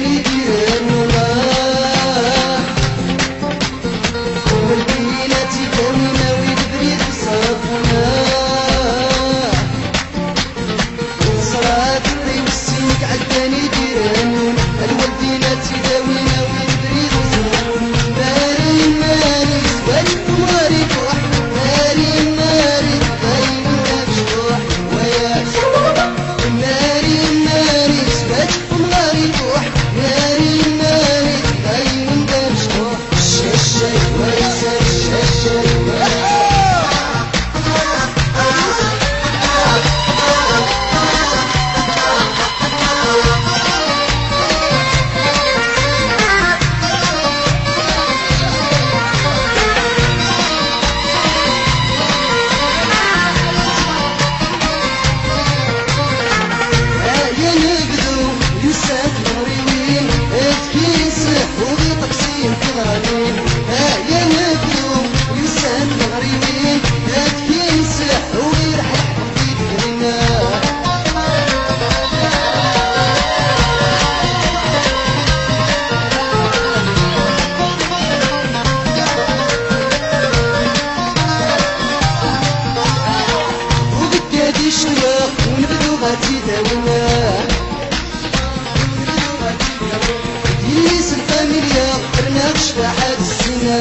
عداني ديالنا والبينات داوينا والبريد صافونا صرات الطيب السينك عداني ديالنا الوالدينات داوينا والبريد صافونا ماري ماري سوالف ماري بوح ماري ماري باينة مشروح ويا ماري ماري سوالف ماري بوح ماري ماري باينة مشروح الشاشة ويسا الشاشة ونبدو غادي داوينا يليس الفاميليا درنا بشفاعة الزنا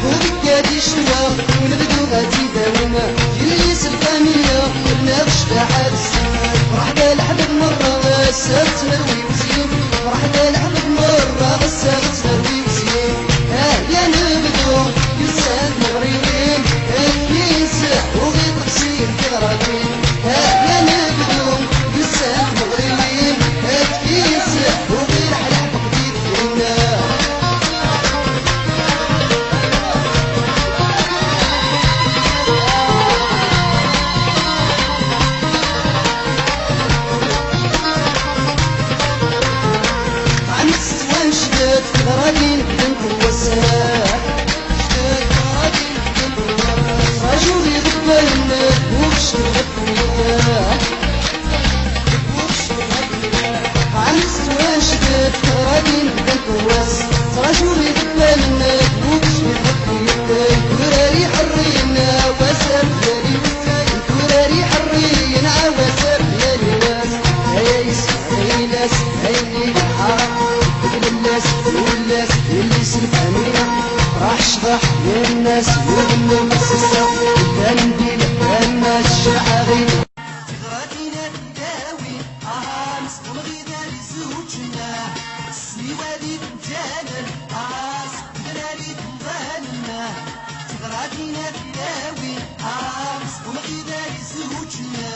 وبكادي شوا ونبدو غادي داوينا يليس الفاميليا درنا بشفاعة الزنا فرحنا لحبك مرة غسالت مروي وزين فرحنا لحبك مرة غسالت مروي وزين يا نبدو يسال مغربين وغي تقصير كراتين يا نبدو يسال مغربين هاتكيس وغي رحلة بقديد فينا عم السوان شداد غرالين بنت الوساح شداد غرالين بنت الوساح رجولي ضبالنا وبشر غفوياه عم السوان شداد غرالين بنت الوساح رجولي ضبالنا وبشر غفوياه كوراري حرينا وسام يالي كوراري حرينا وسام يالي ناس هايس هايلاس هايني حرام الناس والناس اللي سلفانينا راح شبح للناس وغنى مسسة التنديل الناس شعبين غادينا نداوي مسكون غيدا لزوجنا سنيوالي بنتانا سقدرالي بنبالنا غادينا نداوي مسكون غيدا لزوجنا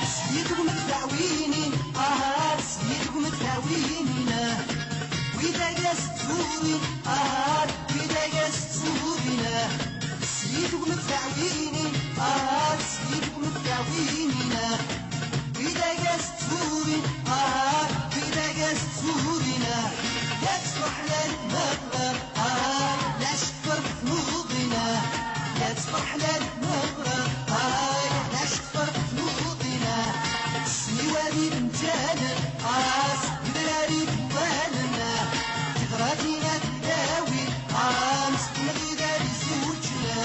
سيدكم تدعويني سيدكم تدعوينينا وإذا جاست زوري وإذا جاست زورينا سيدكم تدعويني سيدكم تدعوينينا وإذا جاست زوري وإذا جاست زورينا لا تصبح للمغرب لا شكر بفنوضنا لا تصبح للمغرب لا شكر بفنوضنا سنيوالي بنتانا قدراري بوالنا تغراتينا تداوي مسكون غيدا لزوجنا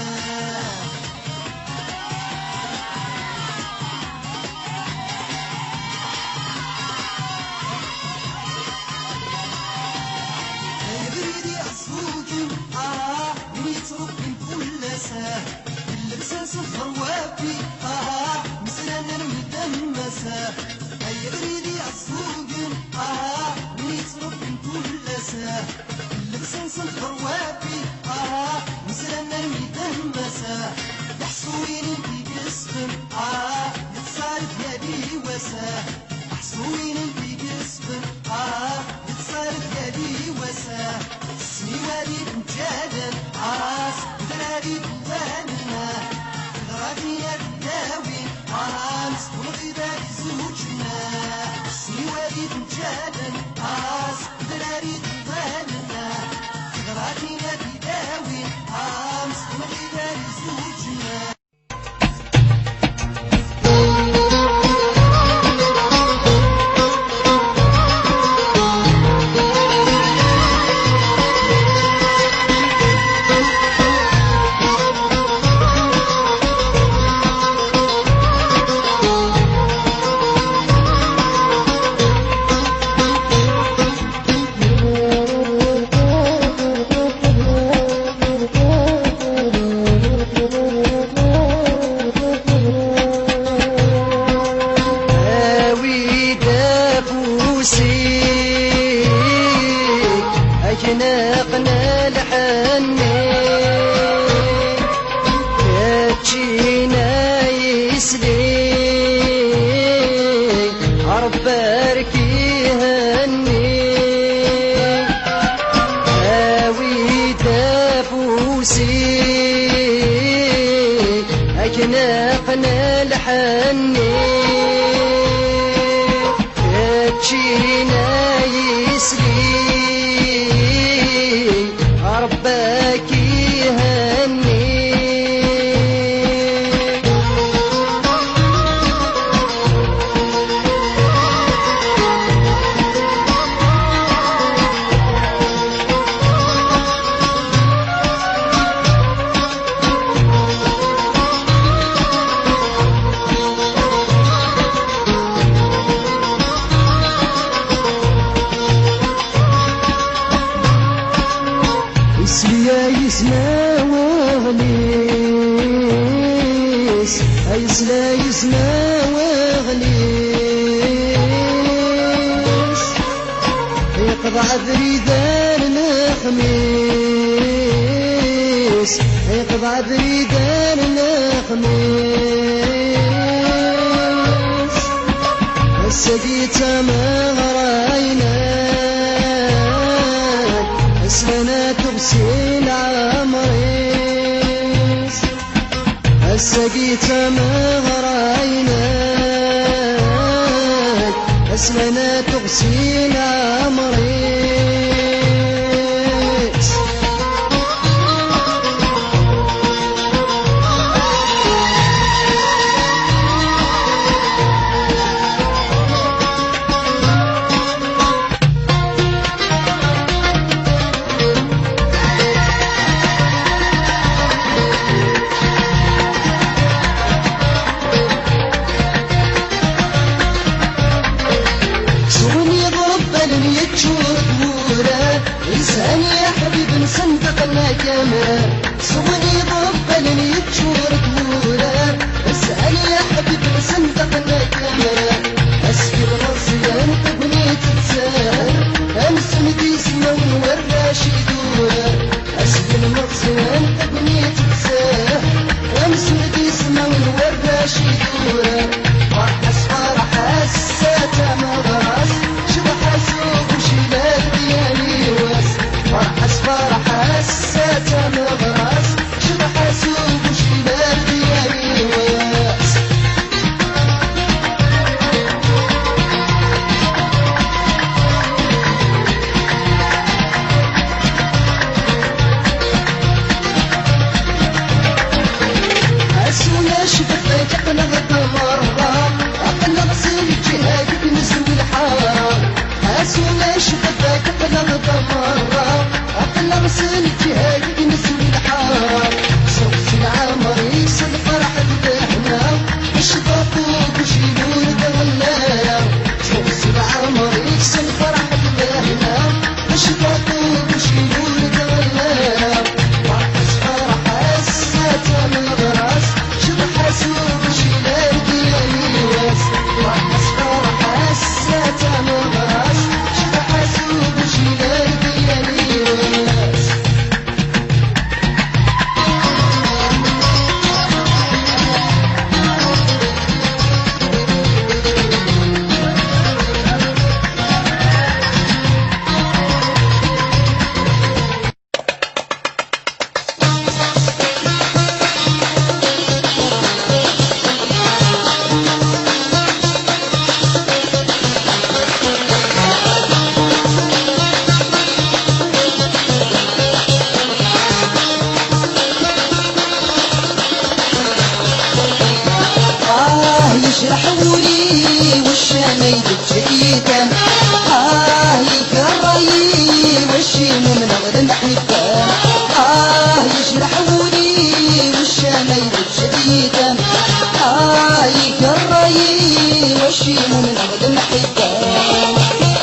وساه محسوين في قسبن يتصرف يدي وساه سني وادي مجادل عراس دراري بلاننا غراتينا الداوين عرامس والغذاء زوجنا سني وادي مجادل عراس دراري بلاننا غراتينا الداوين عرامس والغذاء زوجنا أجنقنا الحني كاتشينا يسلي عربارك يهني هاوي دافوسي أجنقنا الحني كاتشينا يسلي ربك يهني يسنا وغليس يسلا يسنا وغليس يقضى بريدان الخميس يقضى بريدان الخميس السقيت ما غراينا اسمنا تغسل عمريس السقيت ما غرايناك اسمنا تغسل عمريس لساني يا حبيب نصندق الكاميرا صوني ضبلني تشور كبورة لساني يا حبيب نصندق الكاميرا أسفل الرصيان تبني تتساهل أمس مدي سمون والراشي دورة أسفل الرصيان تبني تتساهل أمس مدي سمون والراشي دورة فرحس فرحس ساتا مغراس شبح سوق وشلال ديالي واس فرحس فرحس ساتا مغراس شبح سوق وشلال ديالي واس أسونا شبك أقل غدا مرة أقل غسيل جهادك نسوي الحارة أسونا شبك أقل غدا مرة أقل غسيل جهادك نسوي الحارة صوت العمر يسل فرح بدهنا الشباطوك وشيلون دغلايا صوت العمر يسل فرح بدهنا الشباطوك وشيلون دغلايا فرحس فرحس ساتا مغراس شبح سوق وشيلان ديالي واس فرحس فرحس ساتا مغراس شبح سوق وشيلان ديالي وشيم من أغلى المحبة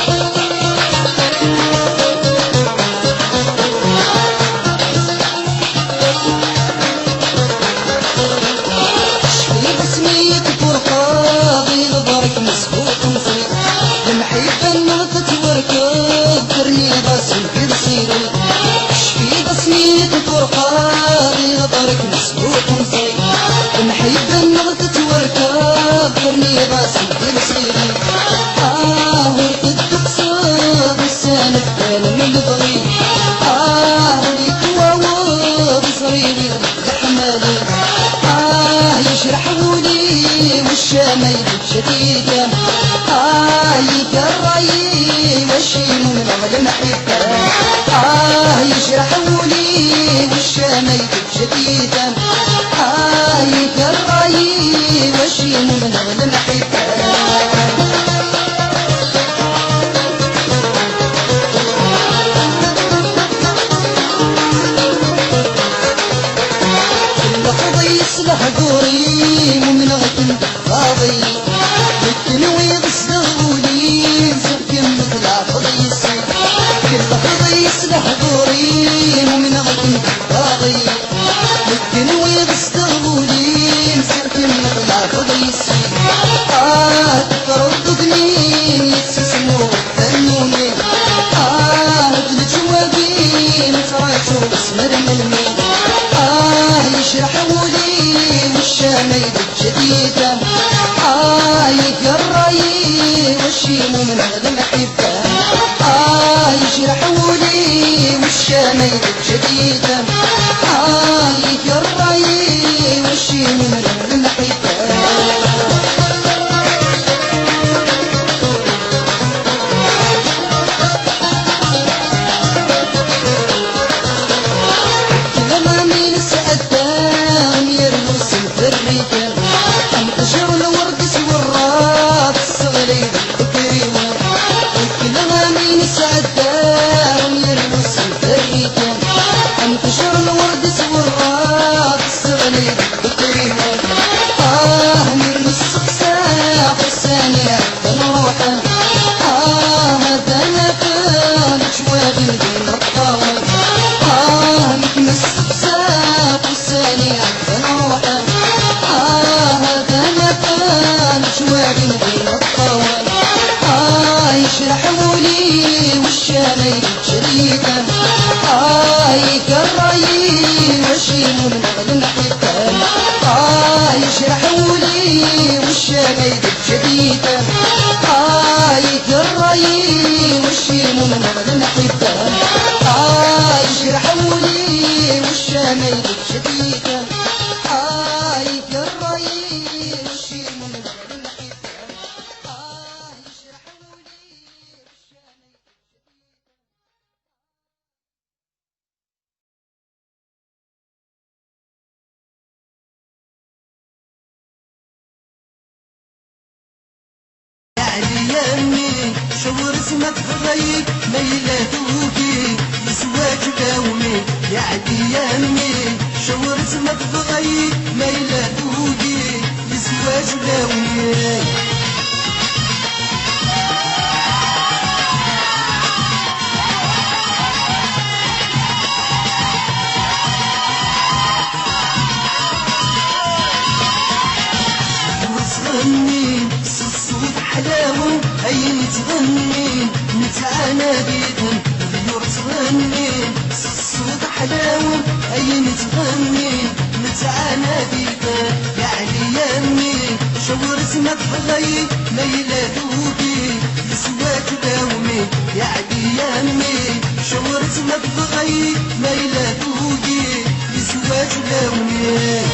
الشمال شديدة يقرأي وشيم من أغلى المحبة يجرحولي والشمال شديدة يقرأي وشيم من أغلى المحبة يصلح دوري ومن غد راضي التنوي غسلولي سكن مثل عقضي السيد كل خضي يصلح دوري ومن غد راضي التنوي غسلولي سكن مثل عقضي السيد ترددني يتسسمو فنوني الجوابي نتراسو اسمر ملمي يشرحولي والشمال جديدة يقرأي والشيم من أغلى المحبة يشرحولي والشمال جديدة يقرأي والشيم من أغلى المحبة يشرحولي والشمال شريكا يقرأي وشيم من أغلى المحبة يشرحولي والشمال شديدا يقرأي وشيم من أغلى المحبة يشرحولي والشمال شديدا يقرأي وشيم من أغلى المحبة يمي شور اسمك غيب ميلة ذوقي لزواج دومي يا عدي يمي شور اسمك غيب ميلة ذوقي لزواج دومي وصغني الصوت حلاوة أي نتغني نتعانى بيدن غيور تغني الصوت حلاوة أي نتغني نتعانى بيدن يا علي يمي شور اسمك غيب ميلة ذوقي لزواج دومي يا علي يمي شور اسمك غيب ميلة ذوقي لزواج دومي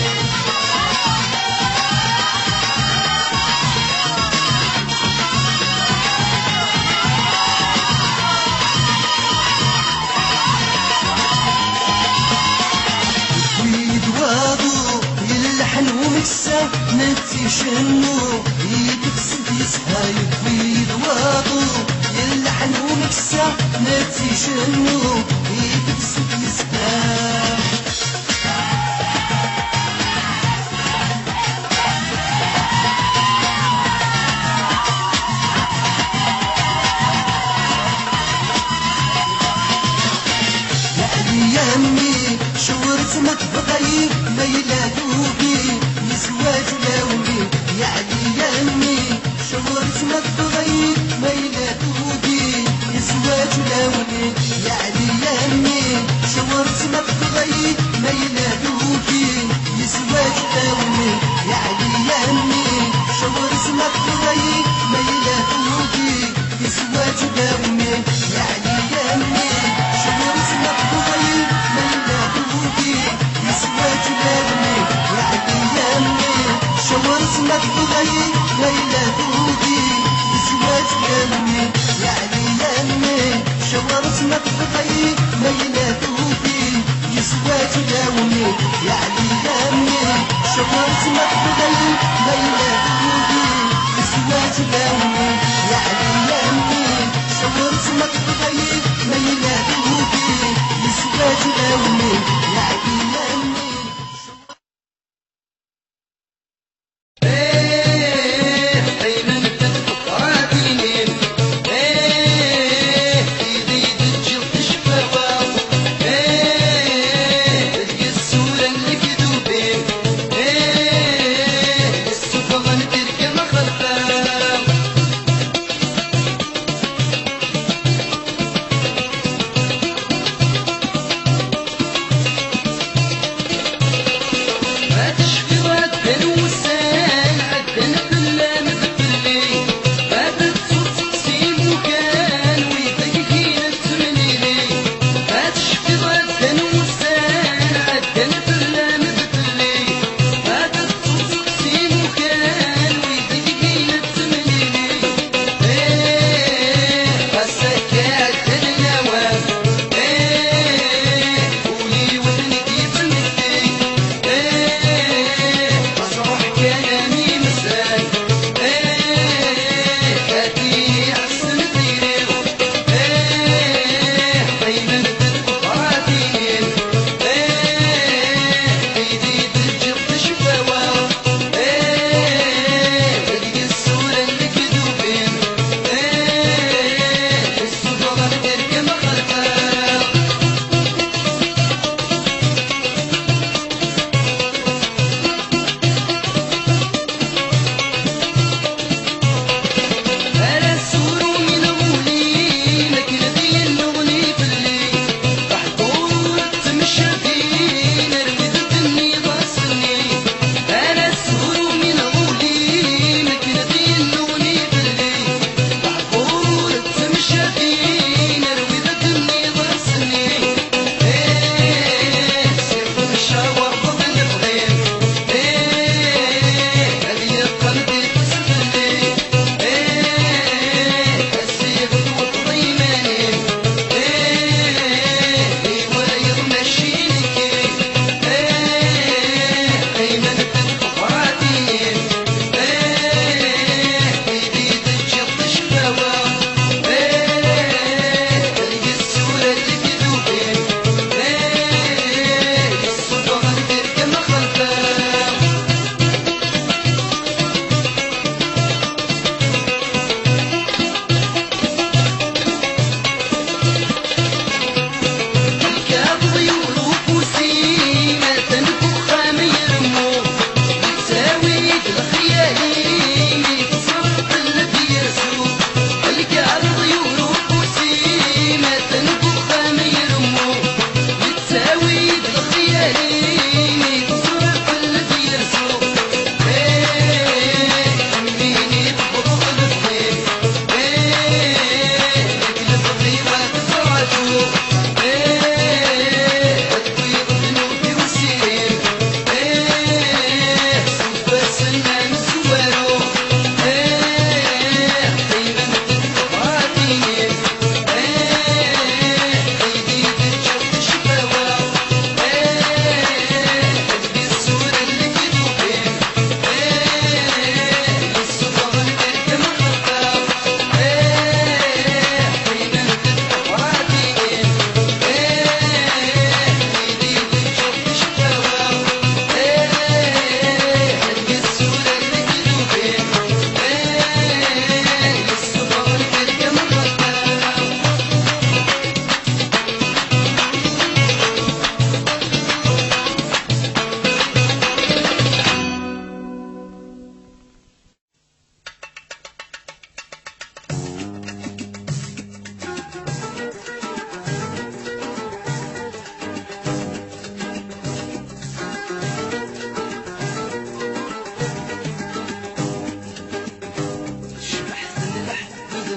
ومكسا نتي شنو يدكسد يسهاي ويد واطو يلحن ومكسا نتي شنو يدكسد يسهاي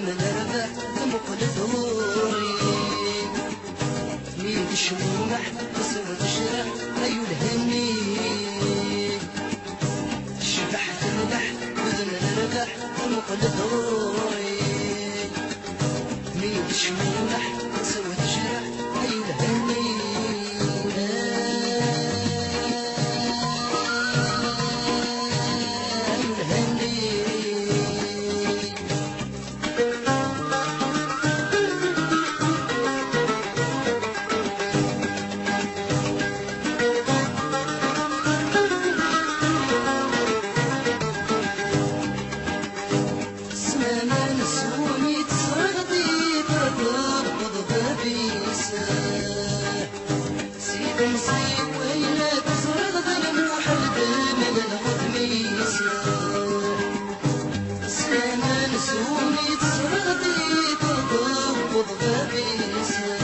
من ربح مقلد ظهوري مين الشمومح تسوى تشرح أيو الهني شبح تمدح وذن ربح مقلد ظهوري مين الشمومح تسوى تشرح أيو الهني نصيب ويلا تزرد ظلموح الدم بالغضميسة سلامة نسوني تزردي تضبط غبيسة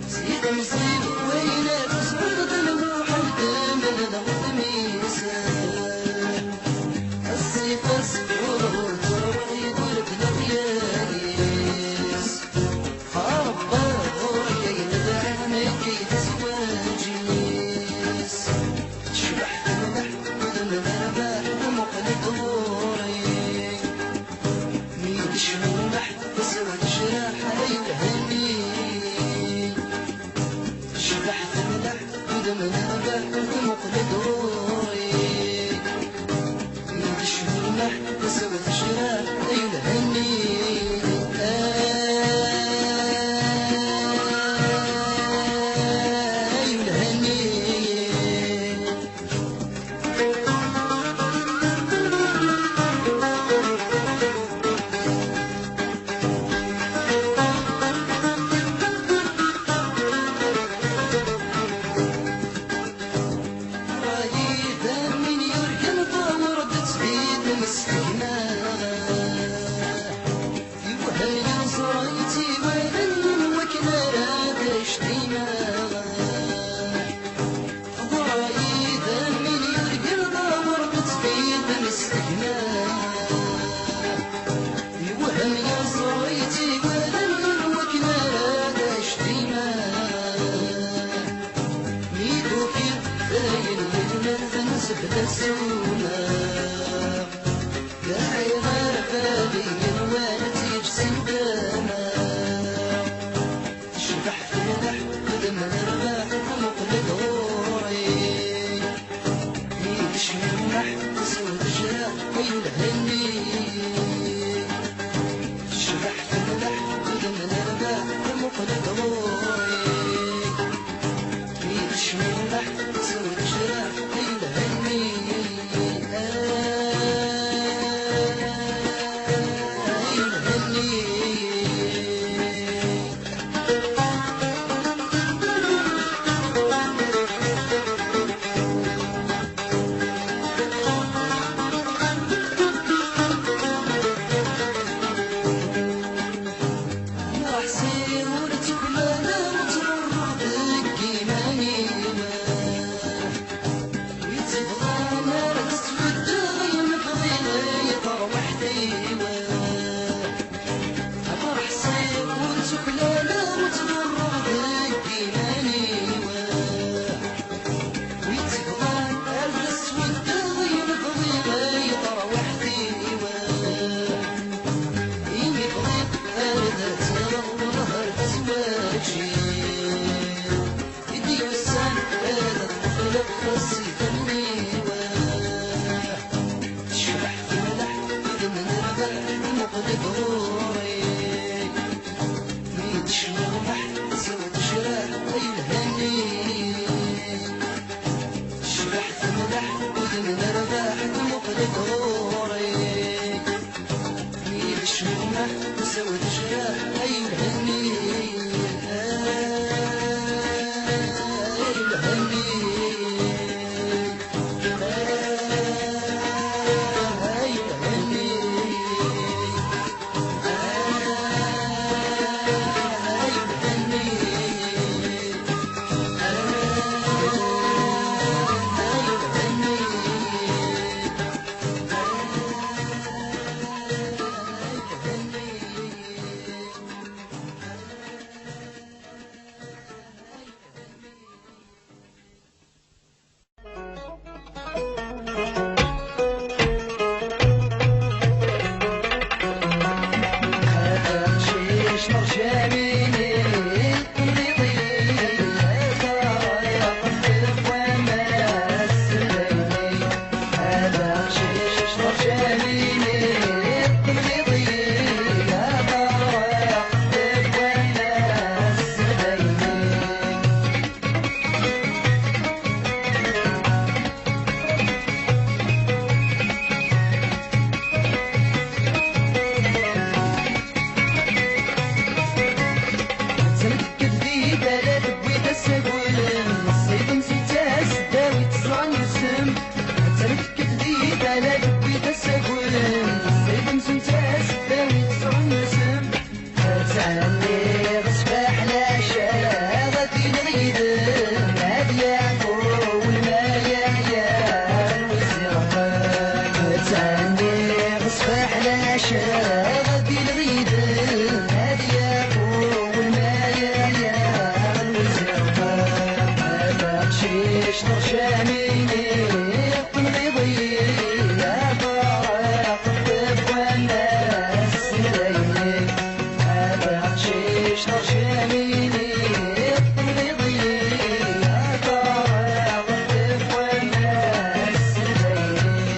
سيد نصيب ويلا تزرد ظلموح الدم بالغضميسة السيف الصبور تروح يقول بلقياس خرب السونا قاعي غربالي الوالد يجسم دانا تشبح في الأحد من رباح مقلد غوري يمش من نحت سود جراح ويلهني تشبح في الأحد من رباح مقلد غوري يمش من نحت سود جراح ويلهني غادي نريد هادي يا فوق المايا يا الوزيرة هذا شيش نرشاميني تنغيضي يا طارق الطب والناس سلايني هذا شيش نرشاميني تنغيضي يا طارق الطب والناس سلايني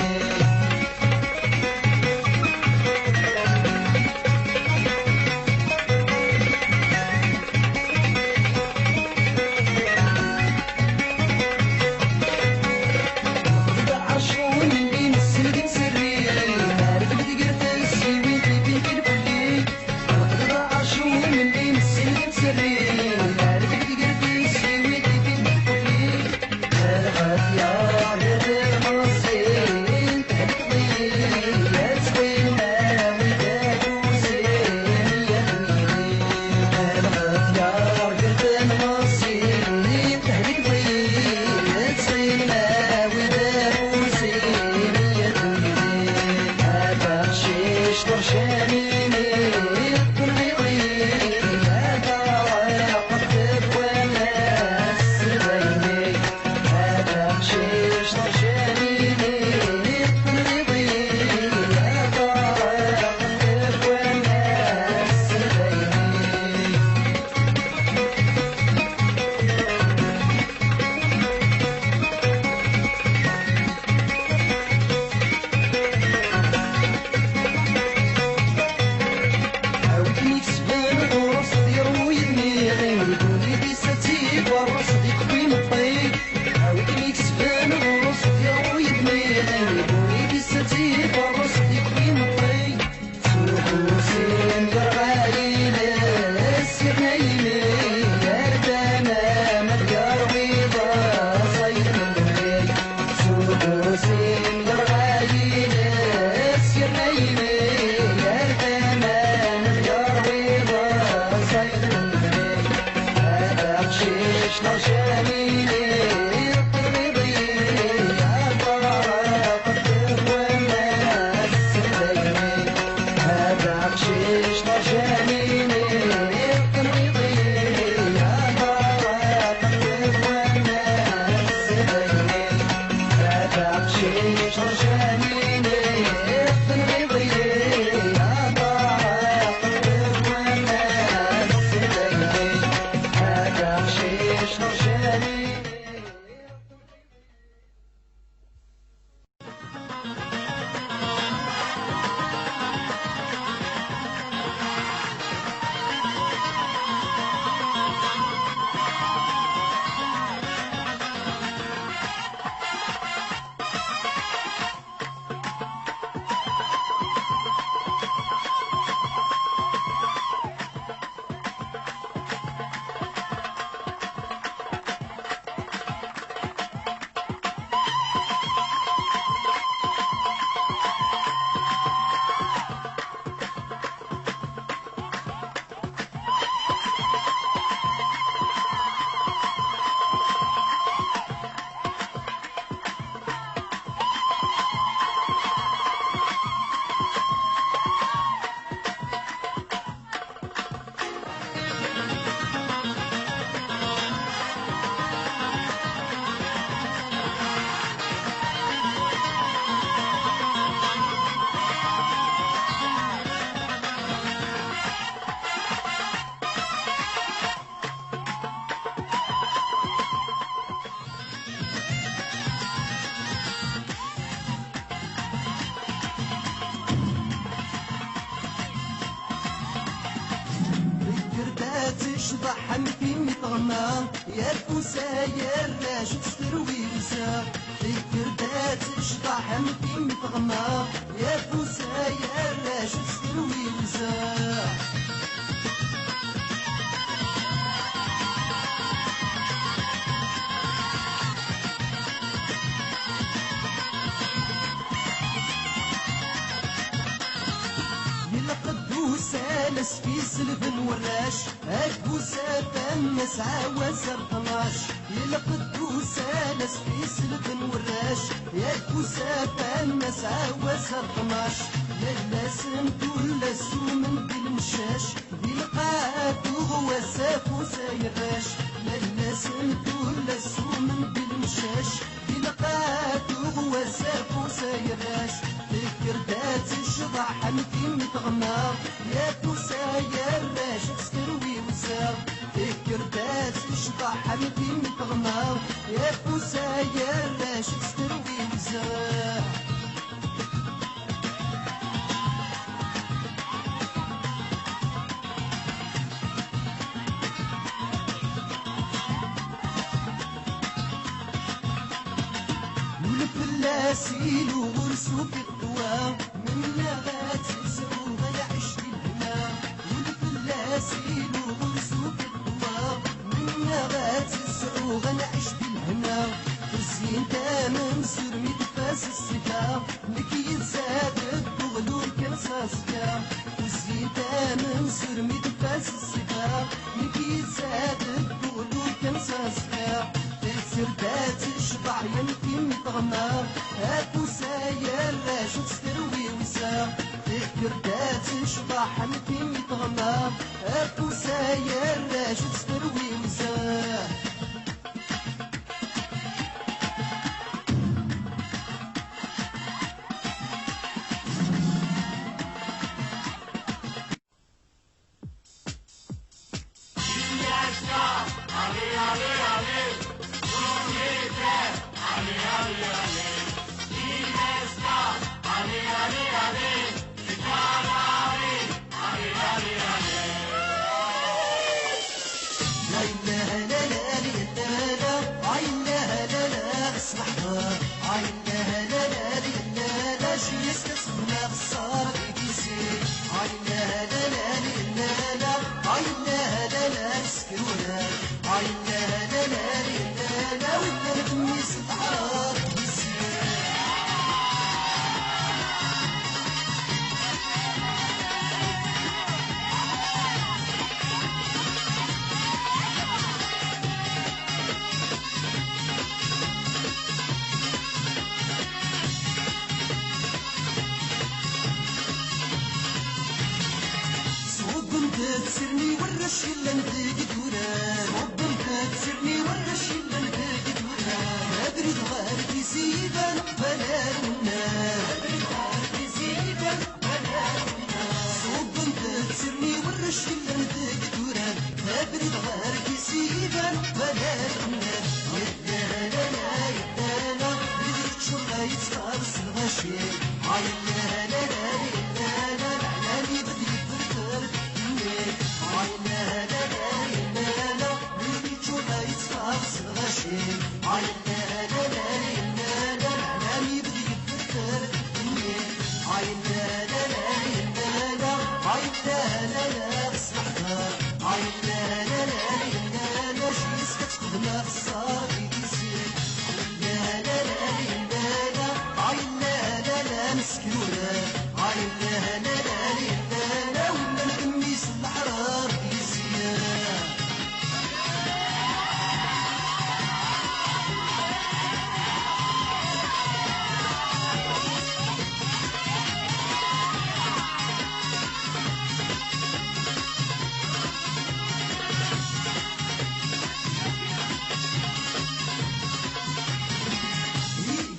تشضح في مطغمة يا الفساير راش تستروي لسا فكر دا تشضح في مطغمة يا الفساير راش تستروي لسا سالس في سلف وراش الكوسة تم ساعة وزر 12 يلقدو سالس في سلف وراش يا الكوسة تم ساعة وزر 12 لا سمت ولا سومن بالمشاش دي لقات وغواساك وسايراش لا سمت ولا سومن بالمشاش دي لقات وغواساك وسايراش فكر دات الشضح انتي متغمر يا كوسايراش تستروي وساق فكر دات الشضح انتي متغمر يا كوسايراش تستروي وساق والفلاسين وغرسوا في الدواء منا غاتسعوا غيعيش في الهنا والفلاسين وغرسوا في الدواء منا غاتسعوا غنعيش في الهنا الزين تامن سرمي تفاس السكا لكي يزاد الدغلول كان ساسكا الزين تامن سرمي تفاس السكا لكي يزاد الدغلول كان ساسكا سردات الشبع يمكن متغمر هاكو ساير راش تستروي وسام سردات الشبع يمكن متغمر هاكو ساير راش تستروي وسام تسرني ورش إلا نفيق دوران صوبك تسرني ورش إلا نفيق دوران أدري ضغارتي سيبا فلا النار أدري ضغارتي سيبا فلا النار صوبك تسرني ورش إلا نفيق دوران أدري ضغارتي سيبا فلا النار يدانا يدانا بدك شرطة يتصار الغشي عينا لا لا يدانا العلامي بدي فرفر عينا لا لا لا بدي شرطة يتصار الغشي عينا لا لا لا العلامي بدي فرفر عينا لا لا لا عينا لا لا اسمحنا عينا لا لا لا شي يسكت خدمة الصار يديسي لا لا لا لا عينا لا لا مسكينة عينا لا لا لا ولا نكميس الأحرار يزينا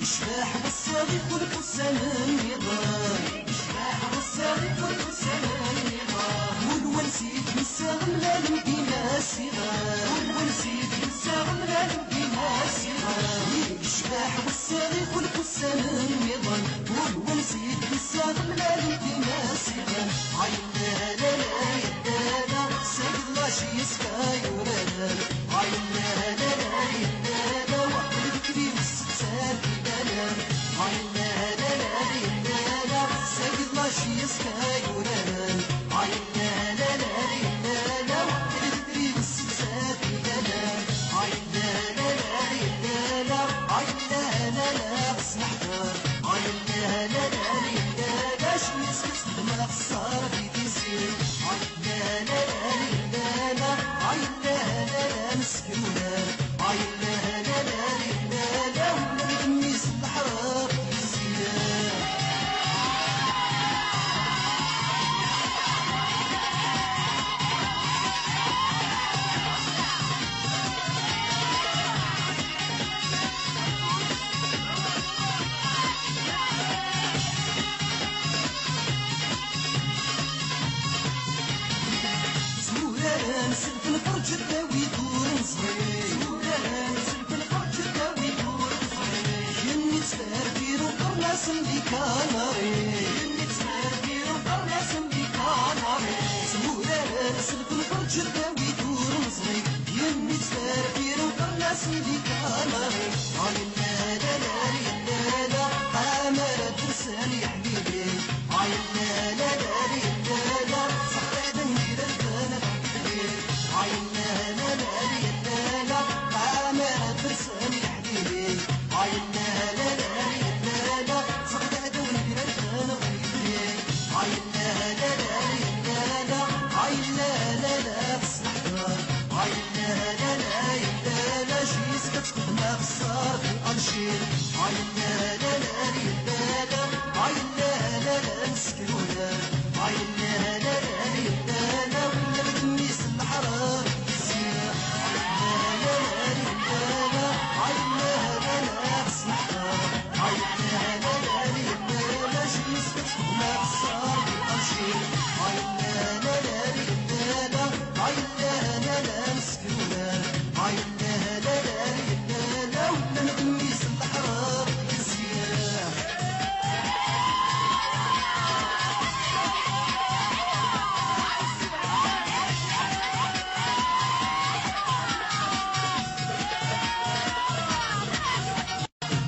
يشبح بالصديق والفسان النظام يشبح بالصديق والفسان النظام والونسيت نساغم لا نبقينا صغار والونسيت نساغم لا نبقينا صغار يشبح بالصديق والفسان النظام والونسيت نساغم لا نبقينا صغار عينا لا لا يدانا سيد الله شي يسكا يورانا عينا لا لا يدانا وقت الكريم الستات عينا لا لا لا سيد الله شي يسكا جدة ويدور صغير سلف الفرج جدة ويدور صغير يني تفرفير وقرناس اللي كاناري يني تفرفير وقرناس اللي كاناري سلف الفرج جدة ويدور صغير يني تفرفير وقرناس اللي كاناري لا لا لا لا لا حامل درسان يا حبيبي لا لا لا لا صحيح ندير البنات كبير لا لا لا لا حامل درسان يا حبيبي لا لا لا لا صحيح ندير البنات كبير لا لا لا لا لا لا لا بصحتها لا لا لا لا جيس كتخدمها في الصار في الانشير لا لا لا لا لا لا مسكينة لا لا لا ولا بتنيس الحرام الزينة لا لا بسمحها لا لا جيس كتخدمها في الصار في الانشير لا لا مسكينة لا ولا بتنيس الحرام الزينة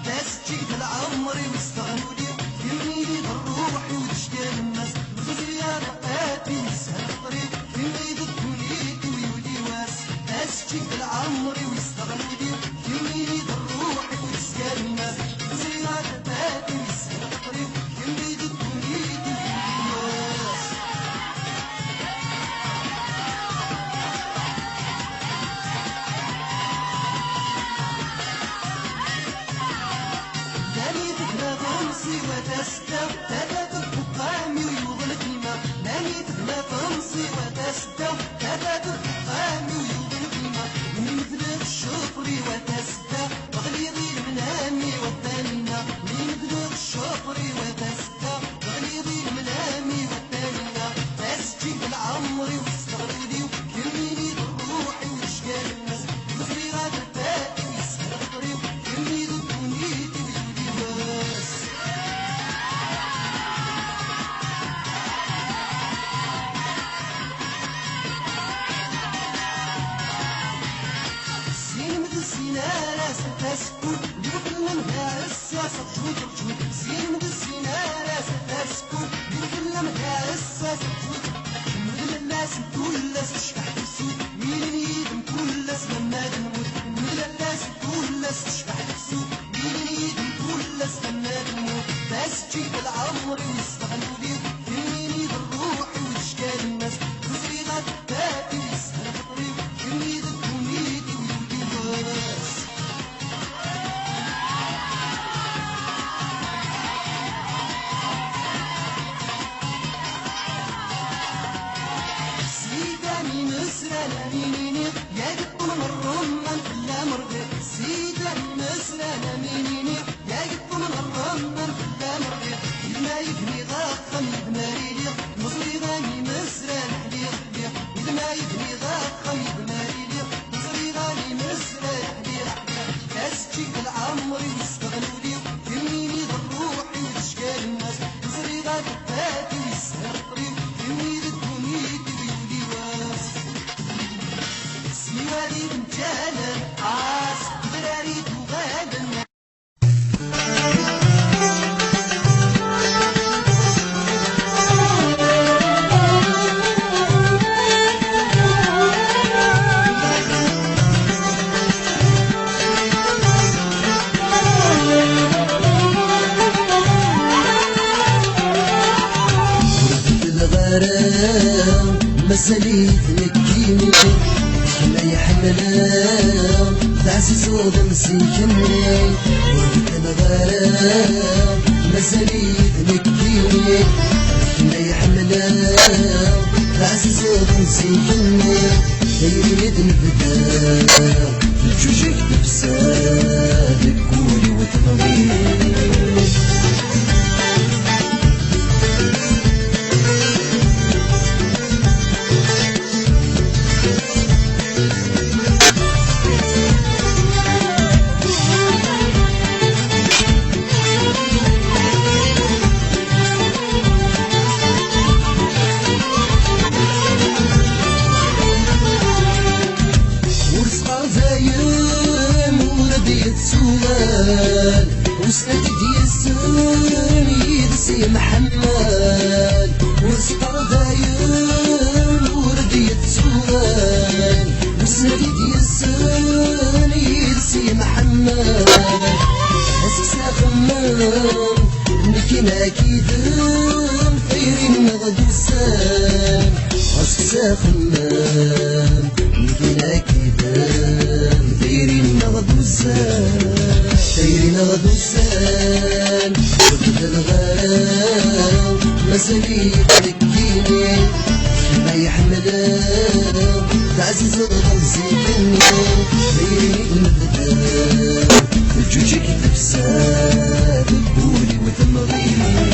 تسجيل العمر واستغنوا لي يميلي بالروح وتشتاق الناس وزيان رقاتي نسهل الطريق يميلي الدنيا ويولي واس تسجيل العمر واستغنوا لي يميلي بالروح وتشتاق الناس وزيان رقاتي نسهل الطريق يميلي الدنيا ويولي واس ماني تبنى تنصي وتستو تبات الحكام ويغلق الماء ماني تبنى تنصي وتستو تبات الحكام ويغلق الماء من مثل الشطر وتستو تغليظي المنامي والثانية من مثل الشطر وتستو تغليظي المنامي والثانية تسجيل العمر واستغلي وكميني بالروح واشكال الناس وفي غادر الباقي ويسهل الطريق يميل الدنيا تسكن بكل مدارسة صفوت الجود زين بالسينارة تسكن بكل مدارسة صفوت من الناس كل تشبح بالسود مين يدم كل لما تموت من الناس كل تشبح بالسود مين يدم كل لما تموت تسجيل العمر ويستغنوا لي يميني بالروح واشكال الناس وزري غداتي ويسهل الطريق يميد الدنيا ويولي واس مسرنا مينيني يا قط من الرمان كلها مرغي سيداني مسرنا مينيني يا قط من الرمان كلها مرغي ما يبني ضخم يبنى ريلي مصري غاني مسرنا حليق حليق إذا ما يبني ضخم يبنى ريلي مصري غاني مسرنا حليق حليق تسجيل العمر ويستغنوا لي يميني ضروحي وتشكال الناس مصري غاني باتي ويسهل الطريق يميل الدنيا ويولي واس سوالي رجالا عاس دراري وغادا الغرام مسالي تنكيني كما يحملها تعزيز وضمسيكني ورد الغرام مسالي تنكيني كما يحملها تعزيز وضمسيكني دايرين البدا الجوجيك ببسالك كولي وتنغيني خمام نكينا كيدم طيرين غدوسان عسكسا خمام نكينا كيدم طيرين غدوسان وقت الغرام مسالي تركيني ما يحملان تعزيز غزيتني طيرين المبدا الجوجك تفساد قولي وتمغيني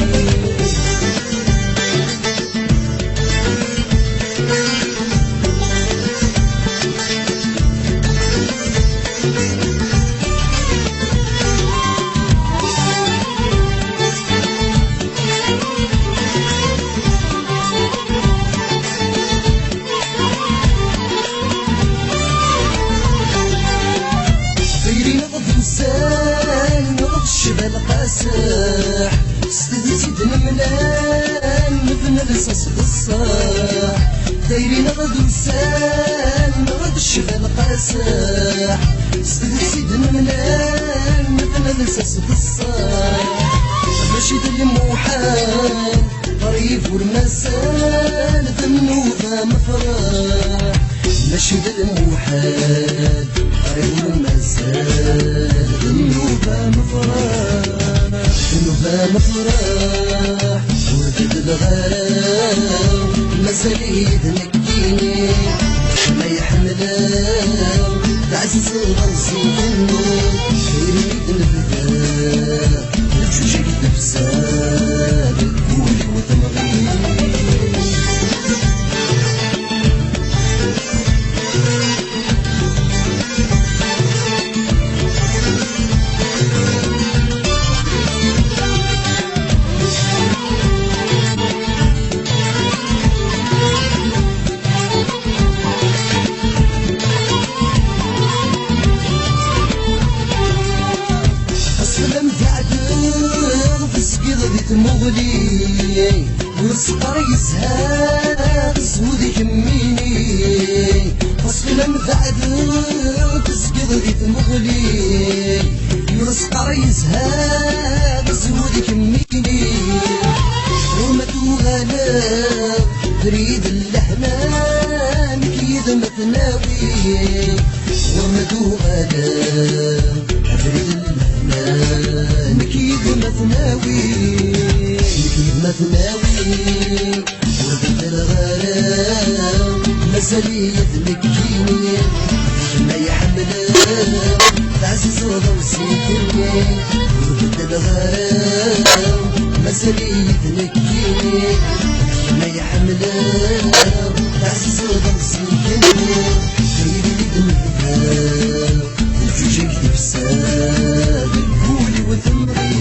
شبال قاسح ستديتي دنملان مبنى لصاص بالصاح دايرين غدو سان غد الشبال قاسح ستديتي دنملان مبنى لصاص بالصاح ماشي دالموحال طريف والمسال ذنوبة مفرح ماشي دالموحال طريف والمسال ذنوبة مفرح وردد الغرام مساليد نكيني ما يحملان تعزيز غنصيني يريد نبدا الجوجك تفساد قولي وتمغيني مغلي والسقر يسهاد سودي كميني فصل مذعد تسقط غيت مغلي والسقر يسهاد سودي كميني ومتو غلا تريد اللحمان كيد مثناوي ومتو غلا تريد اللحمان كيد مثناوي وردت الغرام مسالية نكيني ما يحملان تعزيز وضوسيتني وردت الغرام مسالية نكيني ما يحملان تعزيز وضوسيتني خيري دمها الجوجك تفساد قولي وثمري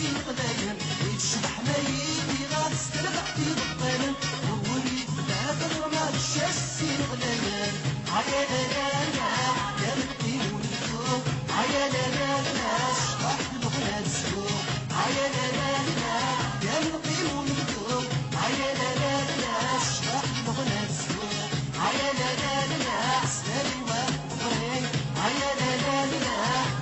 في قدايم يتشبح ما يدي غاد استربح عيا لا لا لا يا نقيم ونقوم عيا لا لا لا الشباب بغنا تسوق عيا لا لا لا سلالي وفرين عيا لا لا لا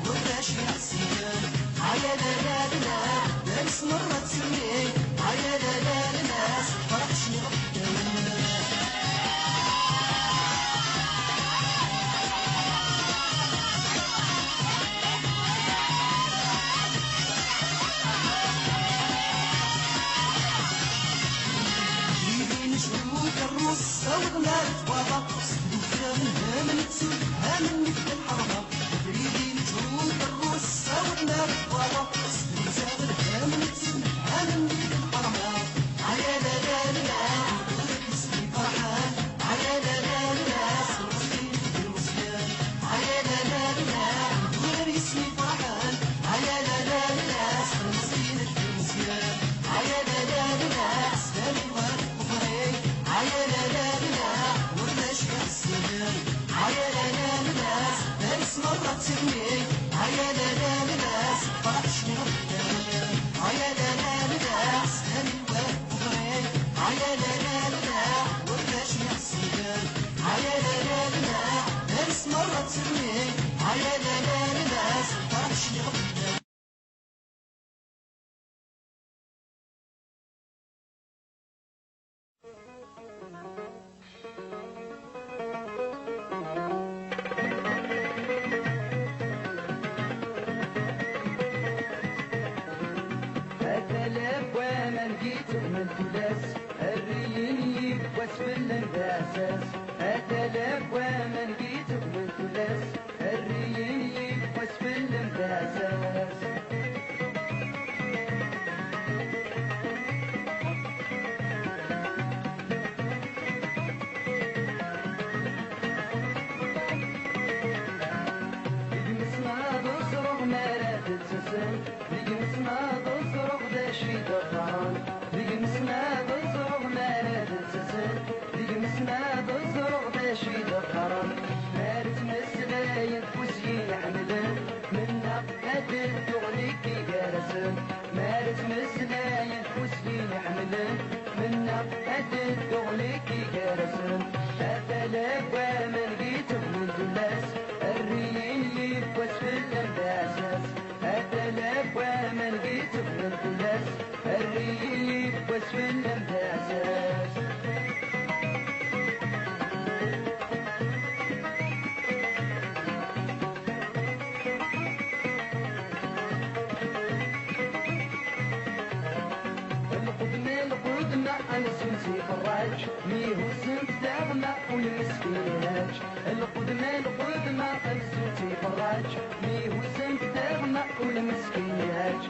وفاش يحسين عيا لا لا لا دارس مرة تسمي عيا لا لا لا فرحشني غدا وغلا الفواضع سدو فيها منها من تسود ها من مثل الحرمة تريدين جهود الروس وغلا الفواضع سدو فيها من تسود ها من مثل الحرمة عيا لا لا لا ولك اسمي فرحان عيا لا لا لا سرسين في المسلم عيا لا لا لا ولك اسمي فرحان عيا لا لا لا سرسين في المسلم عيا لا لا لا سلامي وفرين عيا لا لا عيا لا لا لا دارس مرة تسمي عيا لا لا لا فرحشني غدا عيا لا لا لا سهل وفرين عيا لا لا لا ولاش يحسن عيا لا لا لا دارس مرة تسمي عيا لا لا لا فرحشني غدا واسفل الاساس اتلاف ومن جيت من ثلاث الريين واسفل الاساس بمسنا ضصرغ ما لا تتسسن بمسنا ضصرغ دا شي دفران بمسنا ضصرغ ما لا تتسسن بمسنا ضصرغ دا شي دفران مارت مسلاين فوسين حملان منا هدد تغنيك جارسن مارت مسلاين فوسين حملان منا هدد تغنيك جارسن أتلاف ومن جيت من دلاس الريين يبوس في الأساس أتلاف ومن جيت من دلاس الريين يبوس في الأساس أنا سنسي فراج ميه سنت داغنا والمسكيناج القدمى أنا سنسي فراج ميه سنت داغنا والمسكيناج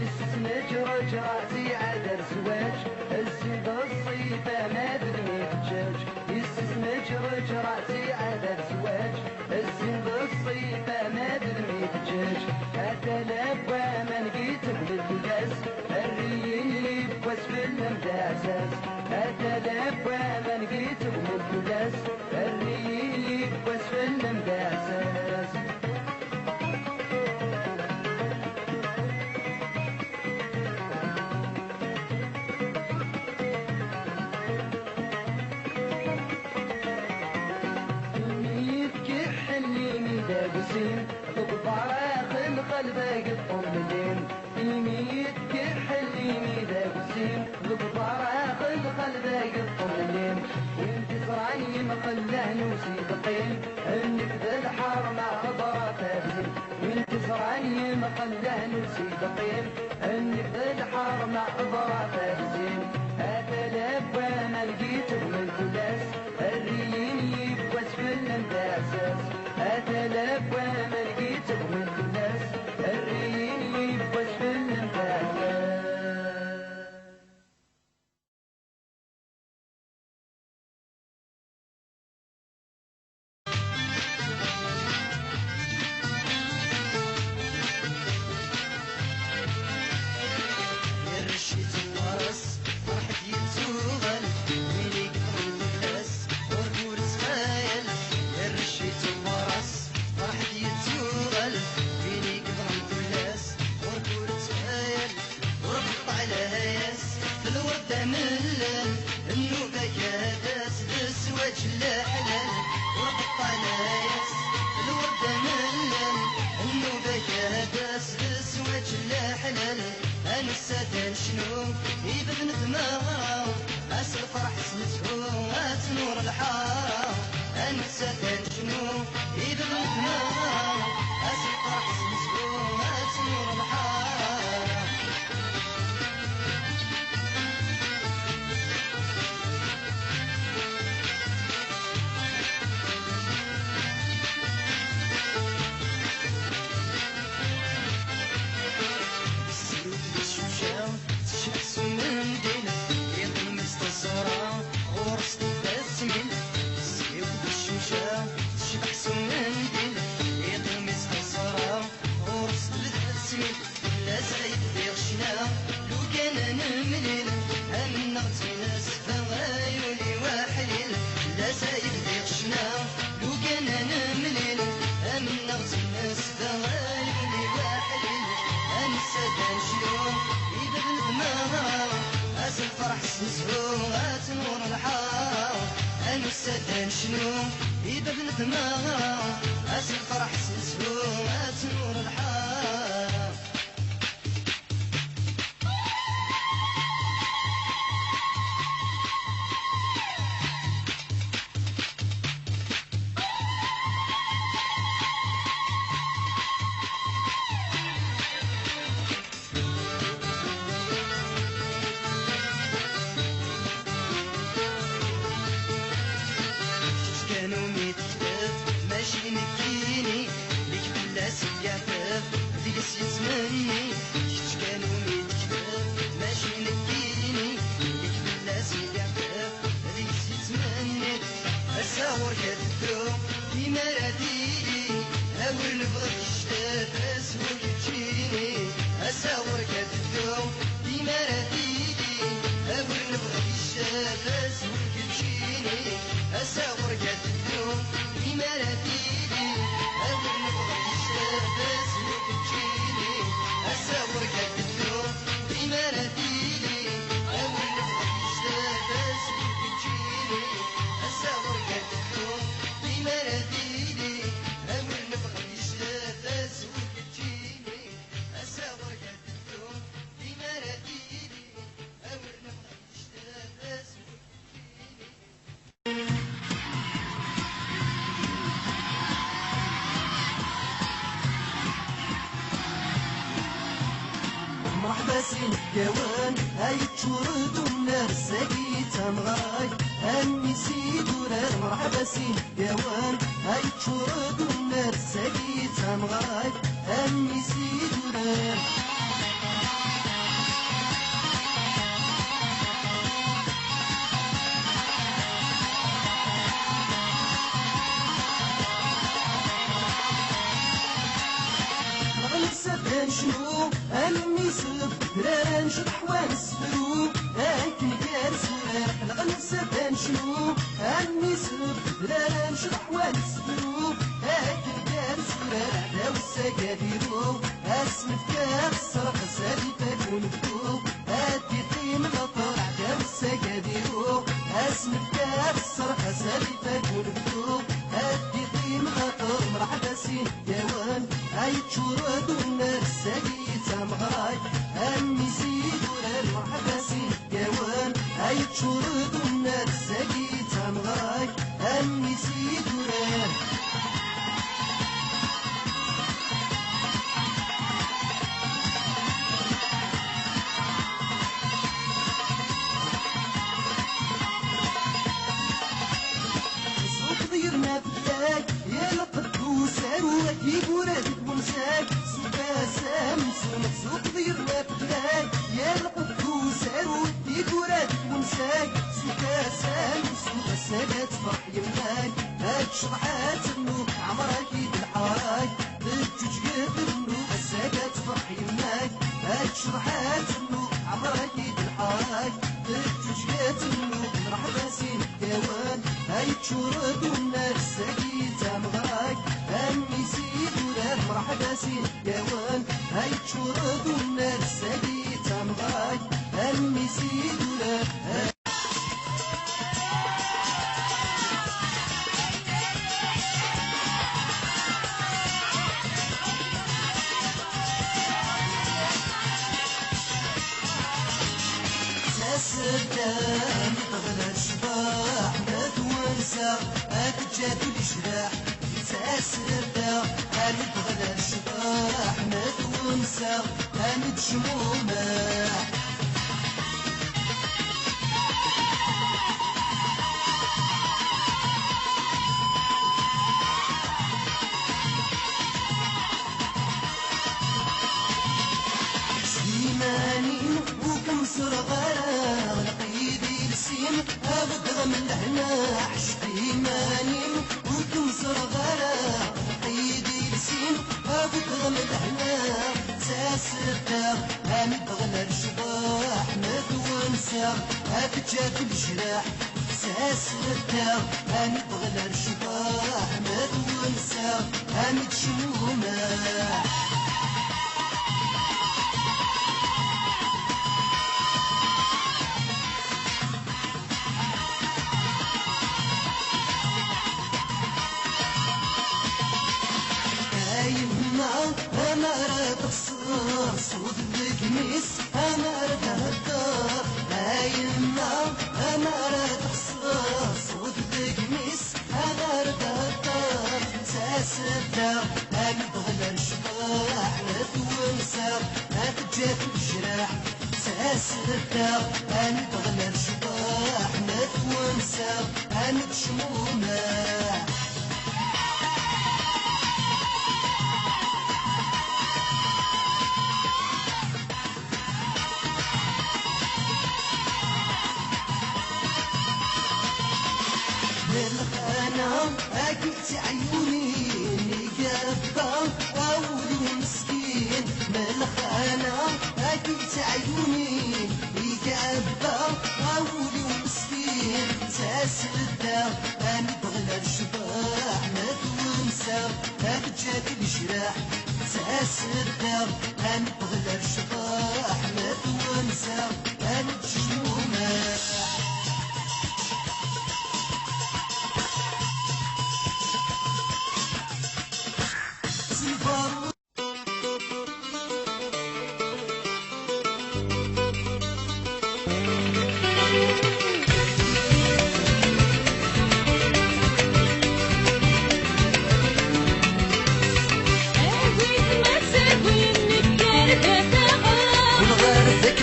يسسنج رجعتي عاد الزواج الزيد الصيفة ما تدمي الدجاج يسسنج رجعتي عاد الزواج الزيد الصيفة ما تدمي الدجاج أتلاف ومن جيت بالدجاج الريين يبوس في الأساس أتلاف ومن جيت بالدجاج الريين يبوس في الأساس دابسين غبار اخر قلبك الطملين يميت كحليني دابسين غبار اخر قلبك الطملين وانت صراني مقله نوسي بقين انك ذا الحار مع غبرة تابسين وانت صراني مقله نوسي بقين انك ذا الحار مع غبرة تابسين اتلاف وانا لقيت من ثلاث الريين يبوس في الاساس أتلاف وما لقيت من الناس الريين يبوس في الأساس يرشيت الورس واحد يتوغل ويلي قطعوا الناس ورقول تخايل يرشيت الورس واحد يتوغل الدماغ أس الفرح سسو أتنور الحال كانوا ميتكتف ماشي نكيني ليك بلا سيعتف ديك سيتمني شفت كانوا ميتكتف ماشي نكيني ليك بلا سيعتف ديك سيتمني أساور كتدو ديما راديلي أور نبغيك الشتات أسور كتجيني أساور كتدو ديما راديلي أور نبغيك الشتات أسور كتجيني أساور كتدو ديما راديلي أور نبغيك الشتات أسور كتجيني أساور كتدو ديما راديلي أور نبغيك الشتات أسور كتجيني أساور كتدو ديما راديلي أور نبغيك الشتات أسور كتجيني أساور كتدو ديما راديلي أور نبغيك الشتات أسور مرحبا سين الكوان هاي تشورد النار ساقي تمغاي أمي سيد ورار مرحبا سين الكوان هاي تشورد النار ساقي تمغاي أمي سيد ورار السبان شنو أمي سب دران شطح ونسفرو هاكن كار سرار حلقن السبان شنو أمي سب دران شطح ونسفرو هاكن كار سرار عداو السكاديرو أسمت كاف الصرق سالي تكون بدو هادي قيم الأطار عداو السكاديرو أسمت كاف الصرق سالي تكون بدو هادي قيم الأطار مرحبا سين يوان هاي تشورد النار ساقي تمغاي أمي سيد ورار مرحبا سين يوان هاي تشورد النار ساقي تمغاي أمي سيد ورار ضيرنا بداك يا القدوس عروك يقولك ونساك سوكا سامسون سوق ضيرنا بداك يا القدوس عروك يقولك ونساك سوكا سامسون السادة تفرح يمناك هاد شرحات النوك عمرك يد الحراك بالجوج قدرنوك السادة تفرح يمناك هاد شرحات النوك عمرك يد الحراك بالجوج قدرنوك مرحبا سين كوان هاي تشورد النار ساقي تمغاك أمي سيد ورار مرحبا سين كوان هاي تشورد النار ساقي تمغاك أمي سيد ورار السدان تغلى الشباح ما تونسى أتجاد الجراح تساسردا أنا تغلى الشباح ما تونسى أنا تشمومة سليماني وكم صرغار لقيدي لسين أبدغ من الهنا عشقيماني وكم صرغار لقيدي لسين أبدغ من الهنا ساسرتا أنبغى الشباح ما تونسى أتجاد الجراح ساسرتا أنبغى الشباح ما تونسى أنتشمومة أنا راه تصور صوت القميص أنا راه هدار هايما أنا راه تصور صوت القميص أنا راه هدار ساسدا أنا بغلا الشباح لا تومسا ما تجات الجراح ساسدا أنا بغلا الشباح لا تومسا أنا تشمومه أنا أكلت عيوني نقبة أولي مسكين ملخ أنا أكلت عيوني نقبة أولي مسكين ساسدا أنا بغلا الشباح ما تونسى ما تجات الجراح ساسدا أنا بغلا الشباح ما تونسى أنا تشمومه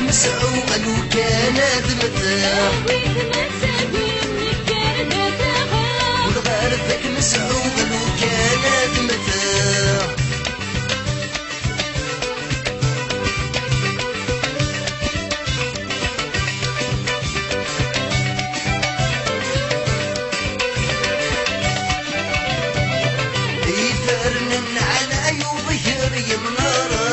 مسعوغ لو كان ذمته والغرفك مسعوغ لو كان ذمته يفرنن على يظهر يمناره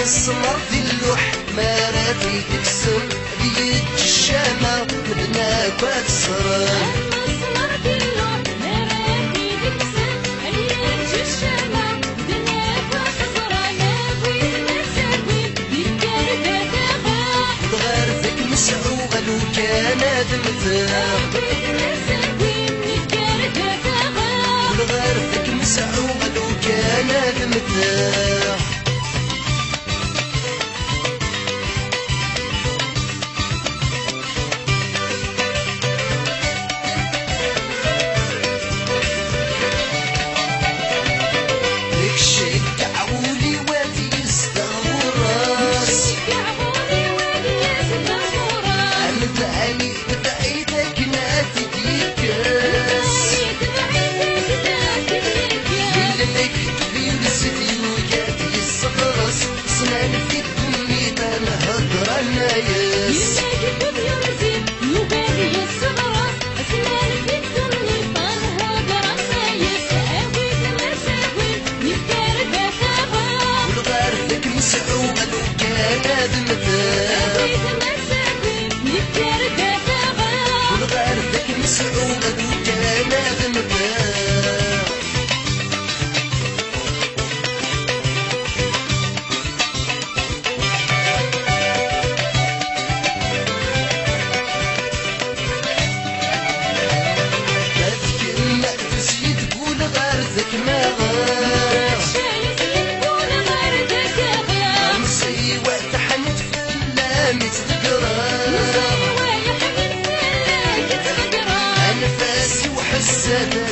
السمر في اللوح ما رافي تكسر بيد الشامة مدناك واتسران السمر في اللوح ما رافي تكسر بيد الشامة مدناك واتسران بغيت مساوي بالكربة تغاق وغرفك مسعوغ لو كان ذمتها بغيت مساوي بالكربة تغاق وغرفك مسعوغ لو كان ذمتها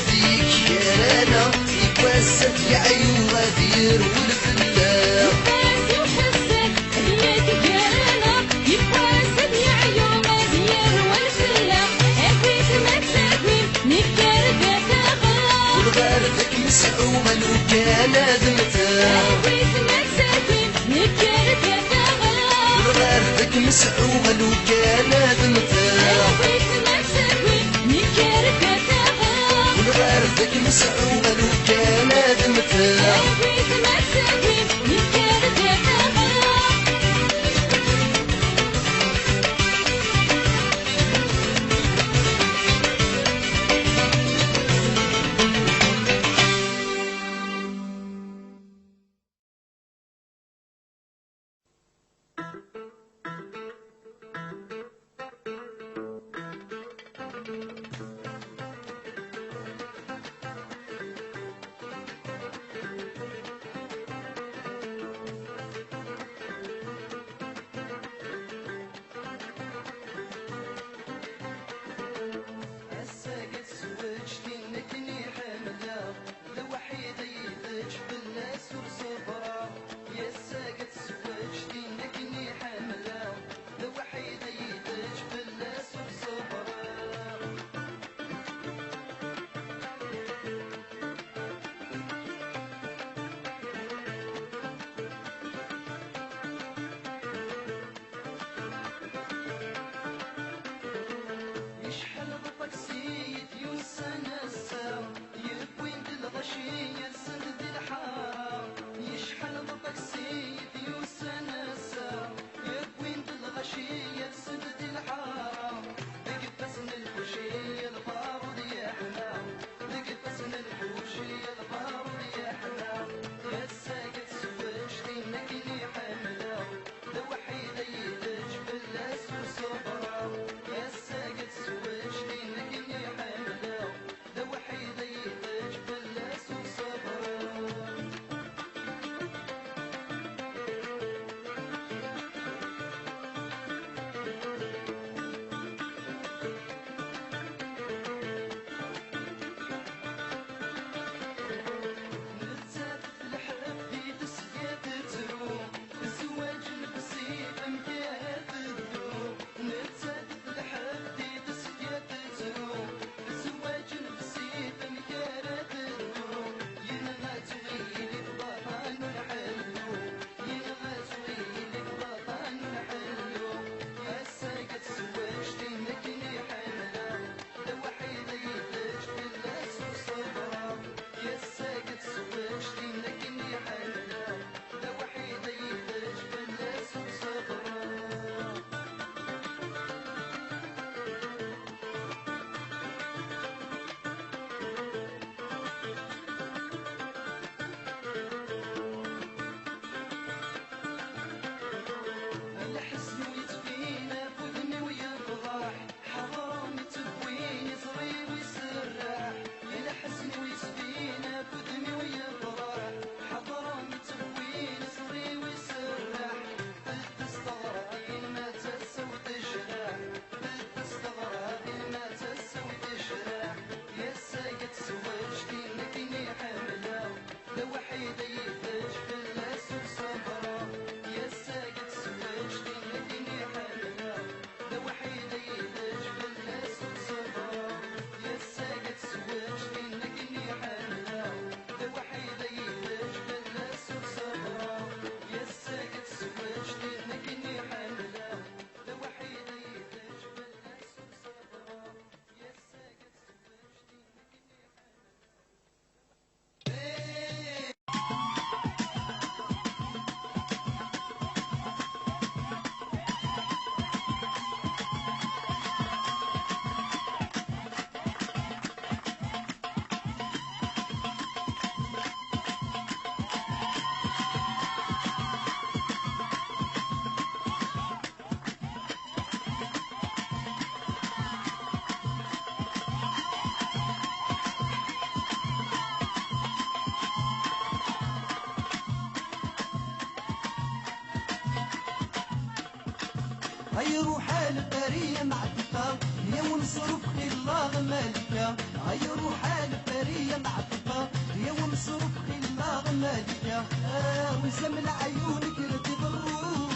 فيك يا انا يتوسط يا عيون غدير والفلاح يتوسط بيدك يا انا يتوسط يا عيون غدير والفلاح حبيت ما تساوي نكر بتغاق والغرفك مسعومه لو كان ذمتها حبيت ما تساوي نكر بتغاق والغرفك مسعومه لو كان ذمتها حبيت ما تساوي نكر بتغاق والغرفك مسعومه لو كان ذمتها حبيت ما تساوي نكر بتغاق هيا روح البرية معطفة يا ونصرف خير الله مالكة هيا روح البرية معطفة يا ونصرف خير الله مالكة وزمل عيونك ردي ضروح